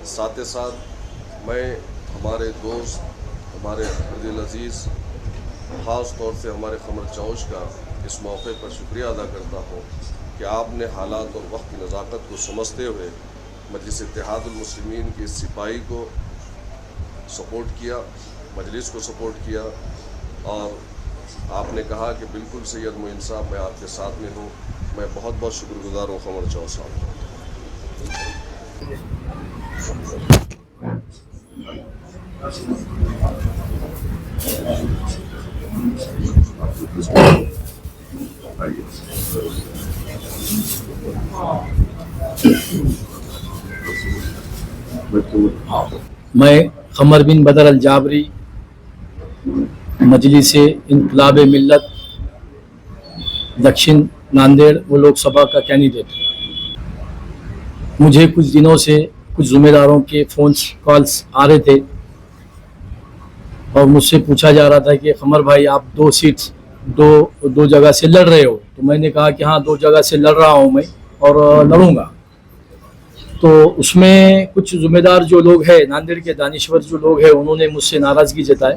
साथ ही साथ मैं हमारे दोस्त, हमारे दिल अजीज़, ख़ास तौर से हमारे क़मर चौश का इस मौके पर शुक्रिया अदा करता हूँ कि आपने हालात और वक्त की नज़ाकत को समझते हुए मजलिस इत्तेहादुल मुस्लिमीन के सिपाही को सपोर्ट किया, मजलिस को सपोर्ट किया और आपने कहा कि बिल्कुल सैयद मोइन साहब मैं आपके साथ में हूँ। मैं बहुत बहुत शुक्रगुजार हूँ क़मर चौश साहब। मैं क़मर बिन बदर अल जाबरी मजलिस इन्क़िलाब मिल्लत दक्षिण नांदेड़ वो लोकसभा का कैंडिडेट हूँ। मुझे कुछ दिनों से कुछ ज़िम्मेदारों के फ़ोन्स कॉल्स आ रहे थे और मुझसे पूछा जा रहा था कि क़मर भाई आप दो जगह से लड़ रहे हो। तो मैंने कहा कि हाँ, 2 जगह से लड़ रहा हूँ मैं और लड़ूंगा। तो उसमें कुछ ज़िम्मेदार जो लोग हैं, नांदेड़ के दानिश्वर जो लोग हैं, उन्होंने मुझसे नाराज़गी जताई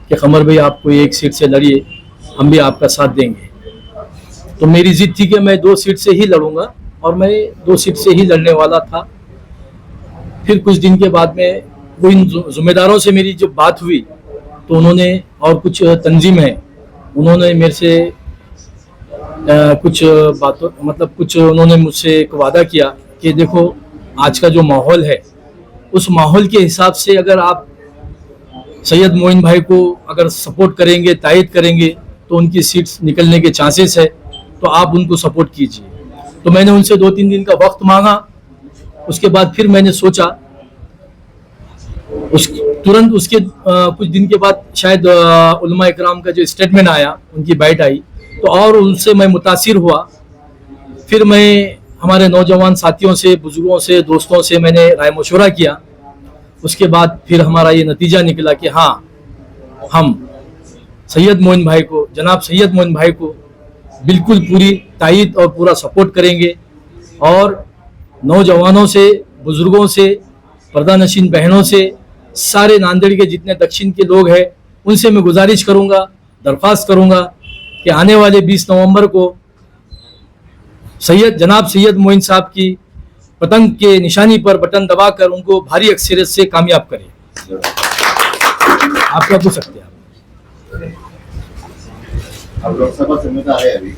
कि क़मर भाई आप कोई 1 सीट से लड़िए, हम भी आपका साथ देंगे। तो मेरी ज़िद थी कि मैं 2 सीट से ही लड़ूंगा और मैं 2 सीट से ही लड़ने वाला था। फिर कुछ दिन के बाद में वो इन ज़िम्मेदारों से मेरी जब बात हुई तो उन्होंने, और कुछ तंजीम है, उन्होंने मेरे से कुछ बातों मतलब कुछ उन्होंने मुझसे एक वादा किया कि देखो आज का जो माहौल है उस माहौल के हिसाब से अगर आप सैयद मोइन भाई को अगर सपोर्ट करेंगे, तायद करेंगे तो उनकी सीट्स निकलने के चांसेस है, तो आप उनको सपोर्ट कीजिए। तो मैंने उनसे 2-3 दिन का वक्त मांगा। उसके बाद फिर मैंने सोचा, तुरंत उसके कुछ दिन के बाद शायद उलमा इकराम का जो स्टेटमेंट आया, उनकी बाइट आई, तो और उनसे मैं मुतासिर हुआ। फिर मैं हमारे नौजवान साथियों से, बुजुर्गों से, दोस्तों से मैंने राय मशवरा किया। उसके बाद फिर हमारा ये नतीजा निकला कि हाँ, हम सैयद मोइन भाई को, जनाब सैयद मोइन भाई को बिल्कुल पूरी तायद और पूरा सपोर्ट करेंगे और नौजवानों से, बुजुर्गों से, पर्दानशीन बहनों से, सारे नांदेड़ के जितने दक्षिण के लोग हैं उनसे मैं गुजारिश करूंगा, दरख्वास्त करूंगा कि आने वाले 20 नवंबर को जनाब सैयद मोइन साहब की पतंग के निशानी पर बटन दबाकर उनको भारी अक्सरियत से कामयाब करें। आप क्या पूछ सकते हैं? आप लोकसभा से मुद्दा है अभी?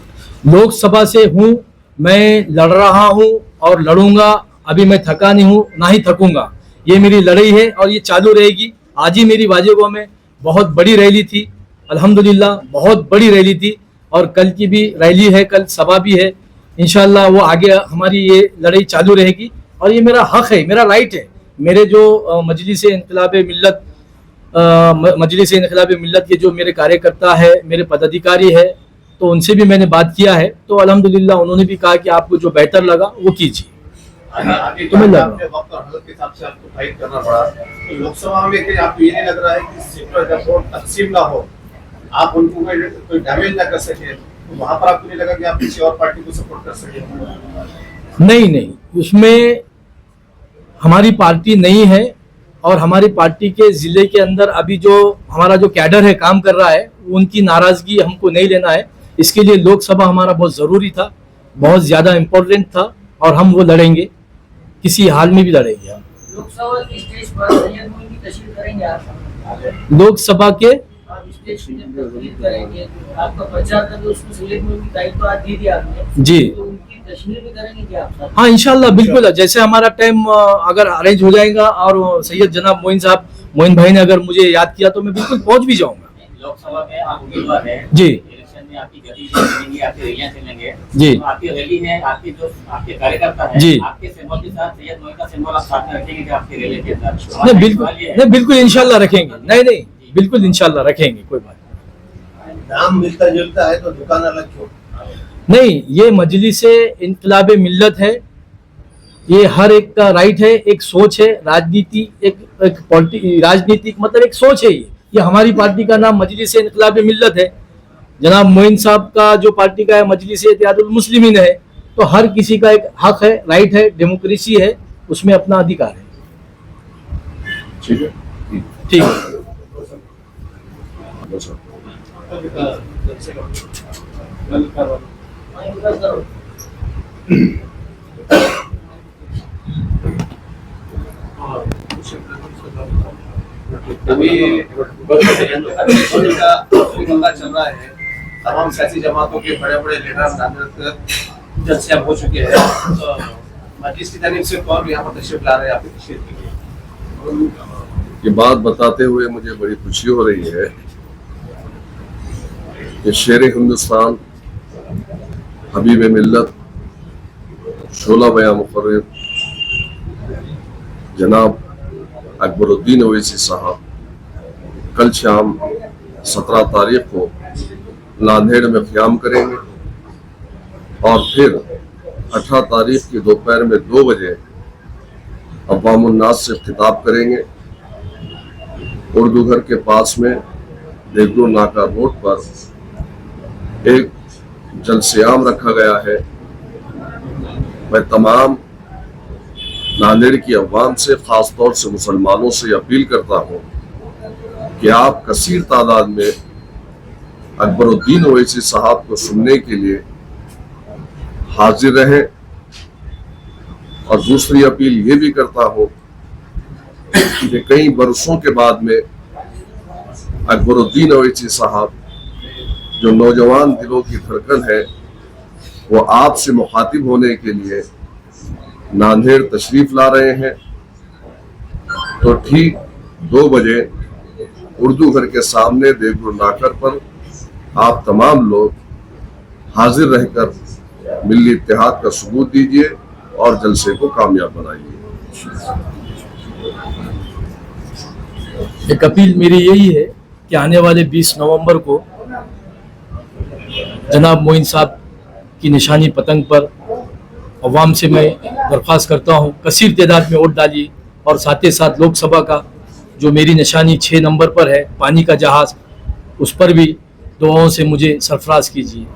लोकसभा से हूँ, मैं लड़ रहा हूँ और लड़ूंगा। अभी मैं थका नहीं हूँ, ना ही थकूंगा। ये मेरी लड़ाई है और ये चालू रहेगी। आज ही मेरी वाजेगांव में बहुत बड़ी रैली थी, अल्हम्दुलिल्लाह बहुत बड़ी रैली थी, और कल की भी रैली है, कल सभा भी है। इंशाल्लाह वो आगे हमारी ये लड़ाई चालू रहेगी और ये मेरा हक है, मेरा राइट है। मेरे जो मजलिस इन्क़िलाब मिल्लत के जो मेरे कार्यकर्ता है, मेरे पदाधिकारी है, तो उनसे भी मैंने बात किया है। तो अल्हम्दुलिल्लाह उन्होंने भी कहा कि आपको जो बेहतर लगा वो कीजिए। तो मैं आपने वक्त और हालत के हिसाब से आपको फाइट करना पड़ा। तो लोकसभा में कहीं आपको ये नहीं लग रहा है कि सीटों का वोट तकसीम ना हो, आप उनको कोई डैमेज ना कर सके, तो वहां पर आपको नहीं लगा कि आप किसी और पार्टी को सपोर्ट कर सके? नहीं, उसमें हमारी पार्टी नहीं है और हमारी पार्टी के जिले के अंदर अभी जो हमारा जो कैडर है काम कर रहा है, उनकी नाराजगी हमको नहीं लेना है। इसके लिए लोकसभा हमारा बहुत ज़रूरी था, बहुत ज़्यादा इम्पोर्टेंट था और हम वो लड़ेंगे, किसी हाल में भी लड़ेंगे। हम लोकसभा की स्टेज पर सैयद मोइन की तशरीफ करेंगे आप? लोकसभा के स्टेज पर तशरीफ करेंगे, आपका प्रचार करके उसको सैयद मोइन की दायित्व आज दे दिया आपने जी, तो उनकी तशरीफ भी करेंगे क्या आप? हाँ इंशाल्लाह बिल्कुल। जैसे हमारा टाइम अगर अरेंज हो जाएगा और सैयद जनाब मोइन भाई ने अगर मुझे याद किया तो मैं बिल्कुल पहुंच भी जाऊंगा। लोकसभा में आप उम्मीदवार हैं जी, इलेक्शन में आपकी गतिविधियां चलेंगी, आपकी रैलियां चलेंगे जी, तो आपकी रैली है, आपके जो आपके कार्यकर्ता हैं, जी, आपके सिंबल के साथ सैयद मोइन का सिंबल आप साथ में रखेंगे कि आपकी रैली के अंदर? नहीं बिल्कुल इंशाल्लाह रखेंगे। नहीं बिल्कुल इंशाल्लाह रखेंगे, कोई बात नाम मिलता जुलता है तो दुकान अलग क्यों? नहीं। ये मजलिस इन्क़िलाब मिल्लत है, ये हर एक का राइट है, एक सोच है, राजनीति राजनीतिक मतलब एक सोच है। ये हमारी पार्टी का नाम मजलिस इन्क़िलाब मिल्लत है, जनाब मोइन साहब का जो पार्टी का है मजलिस इत्तेहादुल मुस्लिमीन है। तो हर किसी का एक हक है, राइट है, डेमोक्रेसी है, उसमें अपना अधिकार है। ठीक है। ठीक है। बस। अभी का मुद्दा चल रहा है, तमाम सियासी जमातों के बड़े बड़े लीडर नामजद जलसे हो चुके हैं। पार्टी की जानिब से कौन यहाँ पर तशरीफ ला रहे हैं आपके क्षेत्र के लिए? ये बात बताते हुए मुझे बड़ी खुशी हो रही है कि शेर हिंदुस्तान, हबीब मिल्लत, शोला बयां मुकर्रर जनाब अकबरुद्दीन ओवैसी साहब कल शाम 17 तारीख को नांदेड़ में क़याम करेंगे और फिर 18 तारीख की दोपहर में 2 बजे अवामुन्नास से खिताब करेंगे। उर्दू घर के पास में देगलू नाका रोड पर एक जलसेआम रखा गया है। मैं तमाम नांदेड़ की अवाम से, खास तौर से मुसलमानों से अपील करता हूँ कि आप कसीर तादाद में अकबरुद्दीन ओवैसी साहब को सुनने के लिए हाजिर रहें। और दूसरी अपील ये भी करता हूँ कि कई बरसों के बाद में अकबरुद्दीन ओवैसी साहब, जो नौजवान दिलों की धड़कन है, वो आपसे मुखातिब होने के लिए नांदेड़ तशरीफ ला रहे हैं। तो ठीक 2 बजे उर्दू घर के सामने देगलू नाकर पर आप तमाम लोग हाजिर रहकर मिल्ली इत्तेहाद का सबूत दीजिए और जलसे को कामयाब बनाइए। एक अपील मेरी यही है कि आने वाले 20 नवंबर को जनाब मोइन साहब की निशानी पतंग पर अवाम से मैं दरख्वास्त करता हूँ कसीर तादाद में वोट डालिए और साथ ही साथ लोकसभा का जो मेरी निशानी 6 नंबर पर है, पानी का जहाज़, उस पर भी दुआओं से मुझे सरफराज कीजिए।